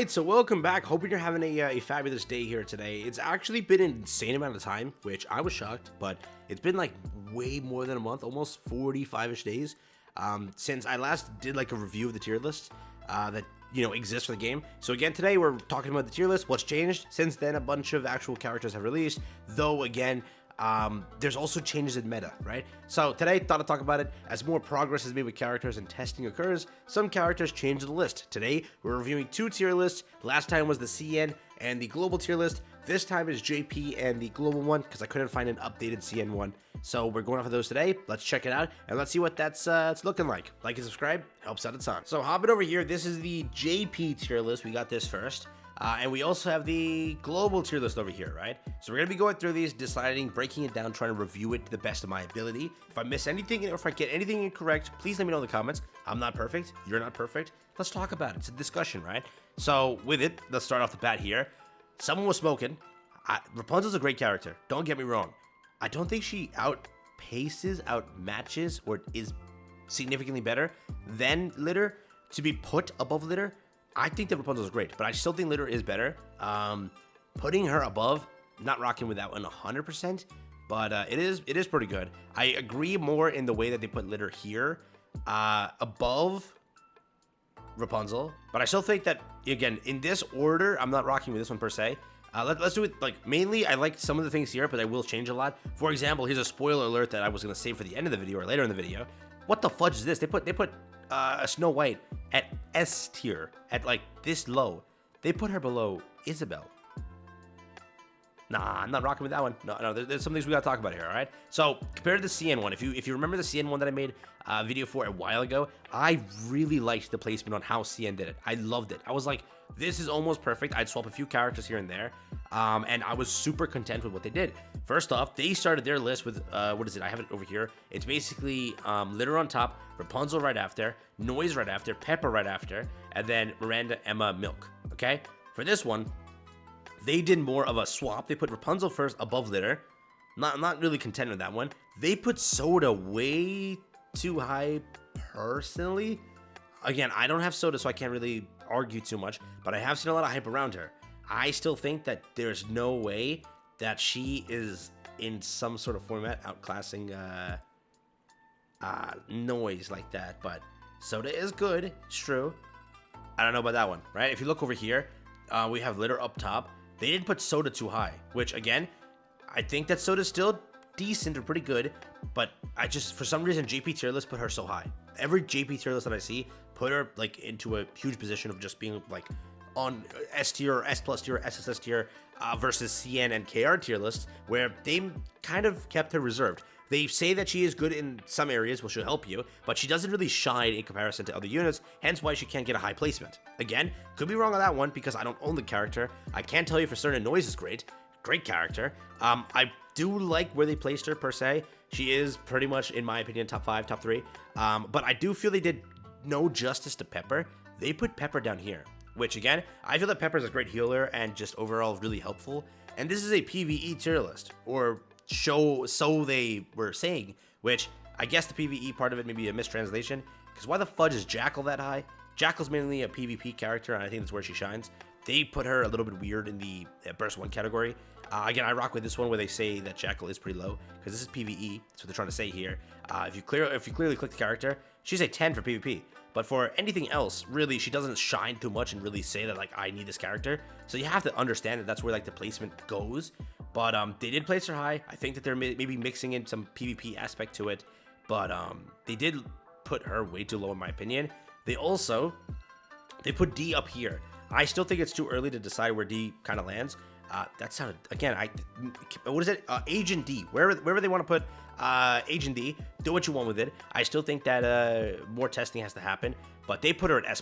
Alright, so welcome back. Hoping you're having a fabulous day here today. It's actually been an insane amount of time, which I was shocked, but it's been like way more than a month, almost 45-ish days, since I last did like a review of the tier list that, exists for the game. So again, today we're talking about the tier list, what's changed. Since then, a bunch of actual characters have released, though again, there's also changes in meta, right? So today, thought I'd talk about it. As more progress is made with characters and testing occurs, some characters change the list. Today, we're reviewing two tier lists. Last time was the CN and the global tier list. This time is JP and the global one, because I couldn't find an updated CN one. So we're going off of those today. Let's check it out, and let's see what that's it's looking like. Like and subscribe, helps out a ton. So hopping over here, this is the JP tier list. We got this first. And we also have the global tier list over here, right? So we're going to be going through these, deciding, breaking it down, trying to review it to the best of my ability. If I miss anything or if I get anything incorrect, please let me know in the comments. I'm not perfect. You're not perfect. Let's talk about it. It's a discussion, right? So with it, let's start off the bat here. Someone was smoking. Rapunzel's a great character. Don't get me wrong. I don't think she outpaces, outmatches, or is significantly better than Litter. To be put above Litter, I think that Rapunzel is great, but I still think Litter is better. Putting her above, not rocking with that one 100%, but it is pretty good. I agree more in the way that they put Litter here, above Rapunzel, but I still think that, again, in this order, I'm not rocking with this one per se. Let's do it, like, mainly, I like some of the things here, but I will change a lot. For example, here's a spoiler alert that I was going to save for the end of the video or later in the video. What the fudge is this? They put Snow White at S tier, at like this low. They put her below Isabelle. Nah, I'm not rocking with that one. No, there's some things we gotta talk about here, all right? So, compared to the CN one, if you remember the CN one that I made a video for a while ago, I really liked the placement on how CN did it. I loved it. I was like, this is almost perfect. I'd swap a few characters here and there, and I was super content with what they did. First off, they started their list with, what is it? I have it over here. It's basically Litter on top, Rapunzel right after, Noise right after, Pepper right after, and then Miranda, Emma, Milk, okay? For this one, they did more of a swap. They put Rapunzel first above Litter. Not really content with that one. They put Soda way too high, personally. Again, I don't have Soda, so I can't really argue too much, but I have seen a lot of hype around her. I still think that there's no way that she is in some sort of format outclassing Noise like that, but Soda is good. It's true. I don't know about that one, right? If you look over here, we have Litter up top. They didn't put Soda too high, which again, I think that Soda's still decent or pretty good, but I just, for some reason, JP tier list put her so high. Every JP tier list that I see put her like into a huge position of just being like on S tier or S plus tier or SSS tier versus CN and KR tier lists, where they kind of kept her reserved. They say that she is good in some areas, which will help you, but she doesn't really shine in comparison to other units, hence why she can't get a high placement. Again, could be wrong on that one because I don't own the character. I can't tell you for certain Noise is great character. I do like where they placed her per se. She is pretty much, in my opinion, top 5, top 3. But I do feel they did no justice to Pepper. They put Pepper down here, which again, I feel that Pepper is a great healer and just overall really helpful. And this is a PvE tier list, or so they were saying, which I guess the PvE part of it may be a mistranslation, because why the fudge is Jackal that high? Jackal's mainly a PvP character, and I think that's where she shines. They put her a little bit weird in the Burst 1 category. Again, I rock with this one where they say that Jackal is pretty low, because this is PvE, that's what they're trying to say here. If you clearly click the character, she's a 10 for PvP. But for anything else, really, she doesn't shine too much and really say that, like, I need this character. So you have to understand that that's where, like, the placement goes. But they did place her high. I think that they're maybe mixing in some PvP aspect to it. But they did put her way too low, in my opinion. They put D up here. I still think it's too early to decide where D kind of lands. That sounded, again, what is it? Agent D. Wherever they want to put Agent D, do what you want with it. I still think that more testing has to happen, but they put her at S+.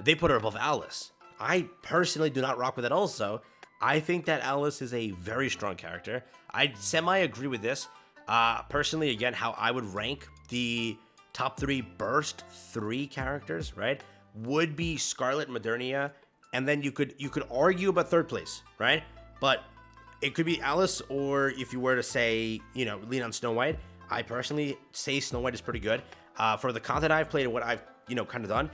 They put her above Alice. I personally do not rock with it also. I think that Alice is a very strong character. I semi-agree with this. Personally, again, how I would rank the top 3 Burst 3 characters, right, would be Scarlet, Modernia, and then you could argue about third place, right? But it could be Alice, or if you were to say, lean on Snow White, I personally say Snow White is pretty good. For the content I've played and what I've, kind of done,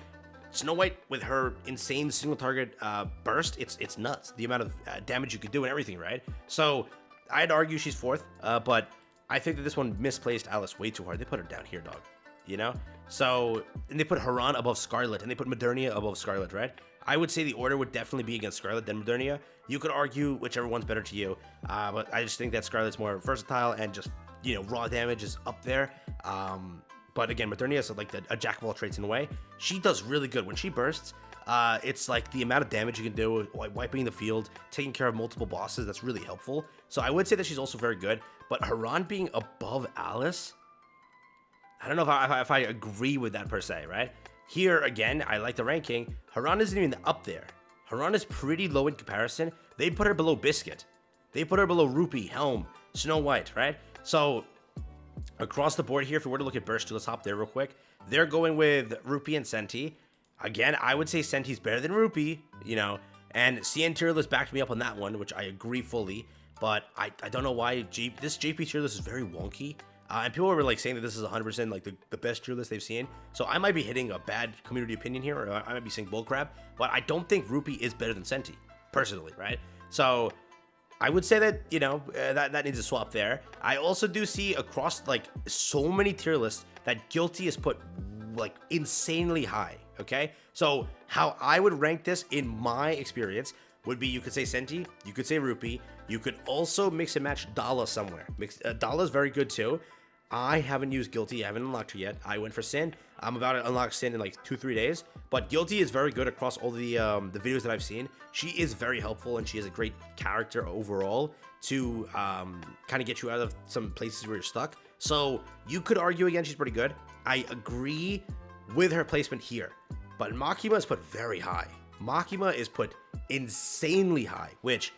Snow White, with her insane single target burst, it's nuts. The amount of damage you could do and everything, right? So I'd argue she's fourth, but I think that this one misplaced Alice way too hard. They put her down here, dog. You know? So, and they put Haran above Scarlet, and they put Modernia above Scarlet, right? I would say the order would definitely be against Scarlet then Modernia. You could argue whichever one's better to you, but I just think that Scarlet's more versatile and just, you know, raw damage is up there. But again, Modernia is like a jack of all trades in a way. She does really good. When she bursts, it's like the amount of damage you can do, like wiping the field, taking care of multiple bosses, that's really helpful. So I would say that she's also very good. But Haran being above Alice, I don't know if I agree with that per se, right? Here, again, I like the ranking. Haran isn't even up there. Haran is pretty low in comparison. They put her below Biscuit. They put her below Rupee, Helm, Snow White, right? So across the board here, if we were to look at Burst 2, let's hop there real quick. They're going with Rupee and Senti. Again, I would say Senti's better than Rupee, you know, and CN tier list backed me up on that one, which I agree fully, but I don't know why this JP tier list is very wonky. And people were like saying that this is 100% like the best tier list they've seen. So I might be hitting a bad community opinion here, or I might be saying bullcrap, but I don't think Rupee is better than Senti, personally, right? So I would say that, you know, that needs a swap there. I also do see across like so many tier lists that Guilty is put like insanely high, okay? So how I would rank this in my experience would be, you could say Senti, you could say Rupee, you could also mix and match Dala somewhere. Dala's very good too. I haven't used Guilty, I haven't unlocked her yet. I went for Sin. I'm about to unlock Sin in like 2-3 days. But Guilty is very good across all the videos that I've seen. She is very helpful, and she is a great character overall to kind of get you out of some places where you're stuck. So you could argue again, she's pretty good. I agree with her placement here. But Makima is put very high. Makima is put insanely high, which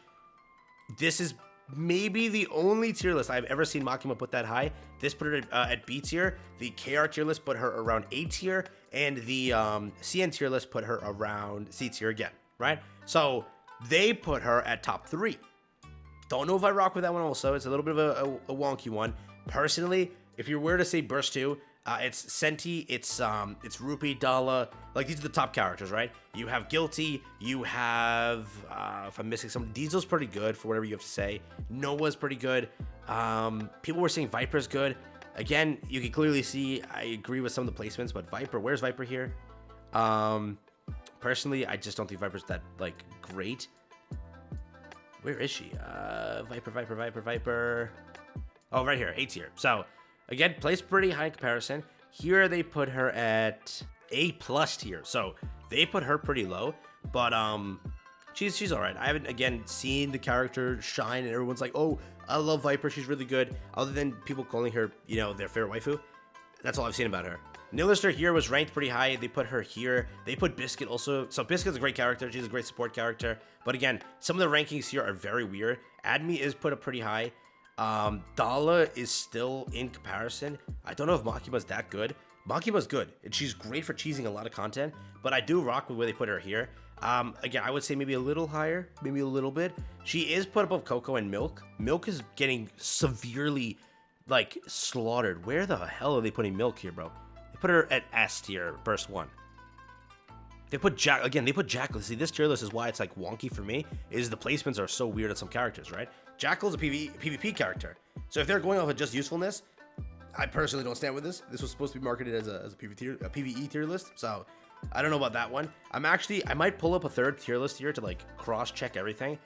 this is maybe the only tier list I've ever seen Makima put that high. This put her at B tier. The KR tier list put her around A tier, and the CN tier list put her around C tier again, right? So they put her at top 3. Don't know if I rock with that one also. It's a little bit of a wonky one. Personally, if you were to say Burst 2, it's Senti, it's Rupee, Dala, like these are the top characters, right? You have Guilty, you have, if I'm missing some, Diesel's pretty good for whatever you have to say. Noah's pretty good. People were saying Viper's good. Again, you can clearly see, I agree with some of the placements, but Viper, where's Viper here? Personally, I just don't think Viper's that, like, great. Where is she? Viper. Oh, right here, A tier. So, again, placed pretty high in comparison. Here they put her at A+ tier. So they put her pretty low, but she's all right. I haven't again seen the character shine, and everyone's like, "Oh, I love Viper. She's really good." Other than people calling her, you know, their favorite waifu. That's all I've seen about her. Nilister here was ranked pretty high. They put her here. They put Biscuit also. So Biscuit's a great character. She's a great support character. But again, some of the rankings here are very weird. Admi is put up pretty high. Dala is still in comparison. I don't know if Makima's that good. Makima's good, and she's great for cheesing a lot of content, but I do rock with where they put her here. Again, I would say maybe a little higher, maybe a little bit. She is put above Coco and Milk. Milk is getting severely, like, slaughtered. Where the hell are they putting Milk here, bro? They put her at S tier, Burst 1. They put Jack, again, they put Jackal. See, this tier list is why it's, like, wonky for me, is the placements are so weird at some characters, right? Jackal's a PvP character. So if they're going off of just usefulness, I personally don't stand with this. This was supposed to be marketed as a PvE tier list. So I don't know about that one. I might pull up a third tier list here to like cross-check everything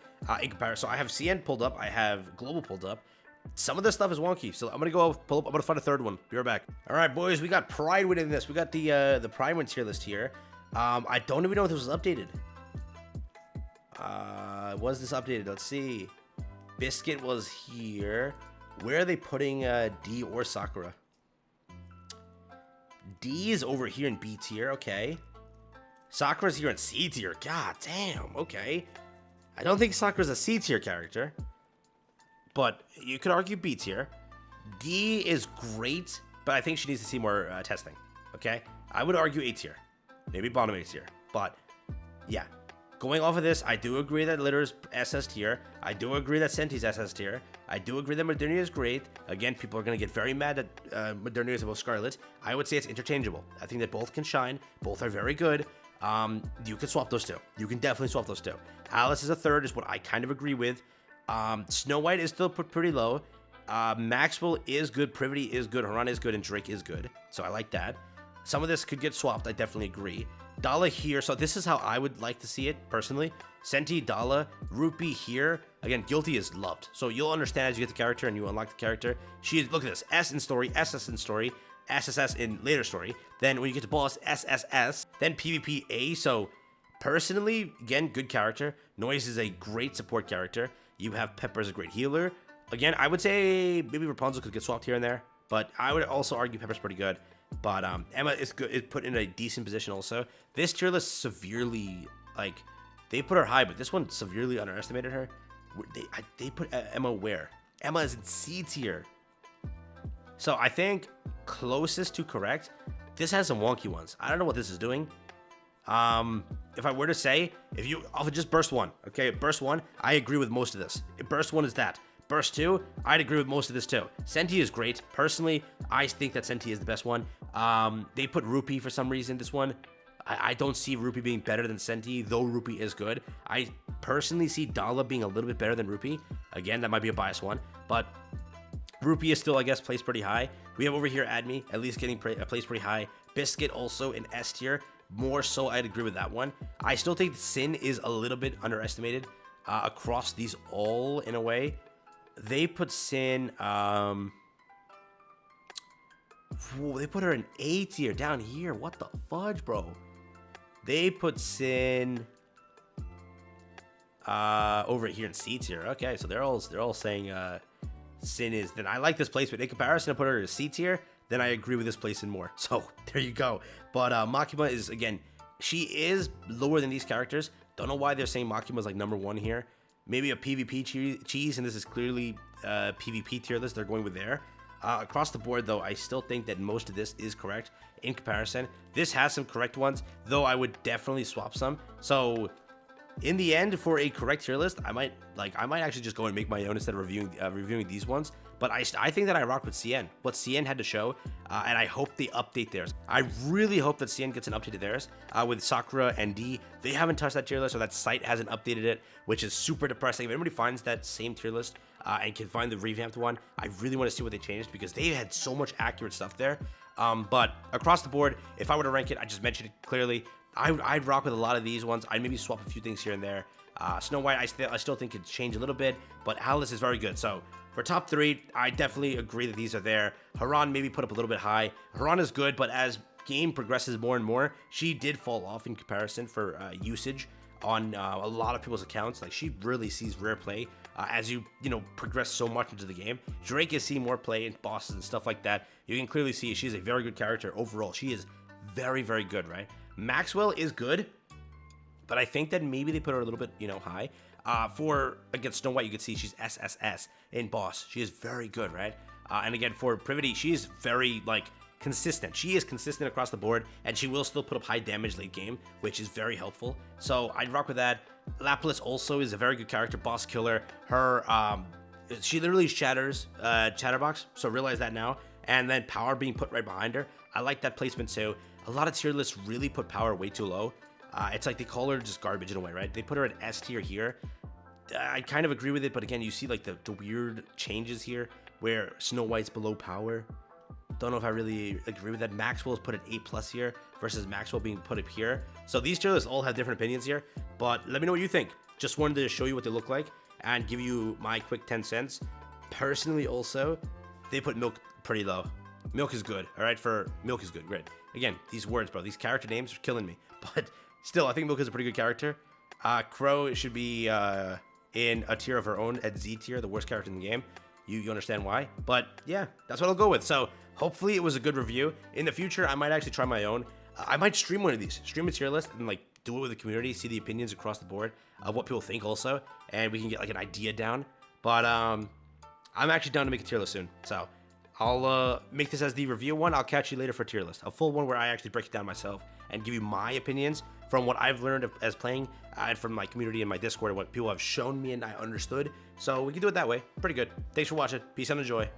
in comparison. So I have CN pulled up. I have Global pulled up. Some of this stuff is wonky. So I'm going to go pull up. I'm going to find a third one. Be right back. All right, boys. We got Pride within this. We got the Pride win tier list here. I don't even know if this was updated. Was this updated? Let's see. Biscuit was here. Where are they putting D or Sakura? D is over here in B tier. Okay. Sakura's here in C tier. God damn. Okay. I don't think Sakura's a C tier character, but you could argue B tier. D is great, but I think she needs to see more testing. Okay. I would argue A tier. Maybe bottom A tier. But yeah. Going off of this, I do agree that Litter's SS tier. I do agree that Senti's SS tier. I do agree that Modernia is great. Again, people are going to get very mad that Modernia is above Scarlet. I would say it's interchangeable. I think that both can shine. Both are very good. You can swap those two. You can definitely swap those two. Alice is a third, is what I kind of agree with. Snow White is still put pretty low. Maxwell is good, Privity is good, Haran is good, and Drake is good. So I like that. Some of this could get swapped, I definitely agree. Dala here, so this is how I would like to see it, personally. Senti, Dala, Rupee here. Again, Guilty is loved. So you'll understand as you get the character and you unlock the character. She is, look at this, S in story, SS in story, SSS in later story. Then when you get to boss, SSS. Then PvP A, so personally, again, good character. Noise is a great support character. You have Pepper as a great healer. Again, I would say maybe Rapunzel could get swapped here and there, but I would also argue Pepper's pretty good. But Emma is good, is put in a decent position also. This tier list severely, like, they put her high, but this one severely underestimated her. They put Emma where? Emma is in C tier. So I think closest to correct. This has some wonky ones. I don't know what this is doing. If I were to say, if you off of just burst 1, okay, burst 1, I agree with most of this. Burst 1 is that. Burst 2, I'd agree with most of this too. Senti is great. Personally, I think that Senti is the best one. They put Rupee for some reason. This one, I don't see Rupee being better than Senti, though Rupee is good. I personally see Dala being a little bit better than Rupee. Again, that might be a biased one, but Rupee is still, I guess, placed pretty high. We have over here Admi, at least getting placed pretty high. Biscuit also in S tier. More so, I'd agree with that one. I still think Sin is a little bit underestimated across these all in a way. They put Sin, they put her in A tier down here. What the fudge, bro? They put Sin over here in C tier. Okay, so they're all saying Sin is. Then I like this placement. In comparison to put her in C tier, then I agree with this placement more. So there you go. But Makima is, again, she is lower than these characters. Don't know why they're saying Makima is like number 1 here. Maybe a PvP cheese, and this is clearly PvP tier list. They're going with there. Across the board, though, I still think that most of this is correct in comparison. This has some correct ones, though I would definitely swap some. So in the end, for a correct tier list, I might actually just go and make my own instead of reviewing these ones. But I think that I rock with CN. What CN had to show, and I hope they update theirs. I really hope that CN gets an update to theirs. With Sakura and D, they haven't touched that tier list, or that site hasn't updated it, which is super depressing. If anybody finds that same tier list and can find the revamped one, I really want to see what they changed, because they had so much accurate stuff there. But across the board, if I were to rank it, I just mentioned it clearly, I'd rock with a lot of these ones. I'd maybe swap a few things here and there. Snow White, I still think could change a little bit, but Alice is very good. So for top 3, I definitely agree that these are there. Haran maybe put up a little bit high. Haran is good, but as game progresses more and more, she did fall off in comparison for usage on a lot of people's accounts. Like, she really sees rare play as you progress so much into the game. Drake is seeing more play in bosses and stuff like that. You can clearly see she's a very good character overall. She is very, very good, right? Maxwell is good, but I think that maybe they put her a little bit, high. For, against Snow White, you can see she's SSS in boss. She is very good, right? And again, for Privity, she is very, consistent. She is consistent across the board, and she will still put up high damage late game, which is very helpful. So I'd rock with that. Lapis also is a very good character, boss killer. Her, she literally shatters Chatterbox, so realize that now. And then Power being put right behind her. I like that placement too. A lot of tier lists really put Power way too low. It's like they call her just garbage in a way, right? They put her at S tier here. I kind of agree with it, but again, you see the weird changes here where Snow White's below Power. Don't know if I really agree with that. Maxwell's put at A+ here versus Maxwell being put up here. So these tier lists all have different opinions here, but let me know what you think. Just wanted to show you what they look like and give you my quick 10 cents. Personally, also, they put Milk pretty low. Milk is good, all right? Milk is good, great. Again, these words, bro, these character names are killing me, but still, I think Milk is a pretty good character. Crow should be in a tier of her own at Z tier, the worst character in the game. You understand why? But yeah, that's what I'll go with. So hopefully it was a good review. In the future, I might actually try my own. I might stream one of these, stream a tier list, and do it with the community, see the opinions across the board of what people think also, and we can get an idea down. But I'm actually down to make a tier list soon. So I'll make this as the review one. I'll catch you later for a tier list, a full one where I actually break it down myself and give you my opinions from what I've learned as playing and from my community and my Discord and what people have shown me and I understood. So we can do it that way. Pretty good. Thanks for watching. Peace and enjoy.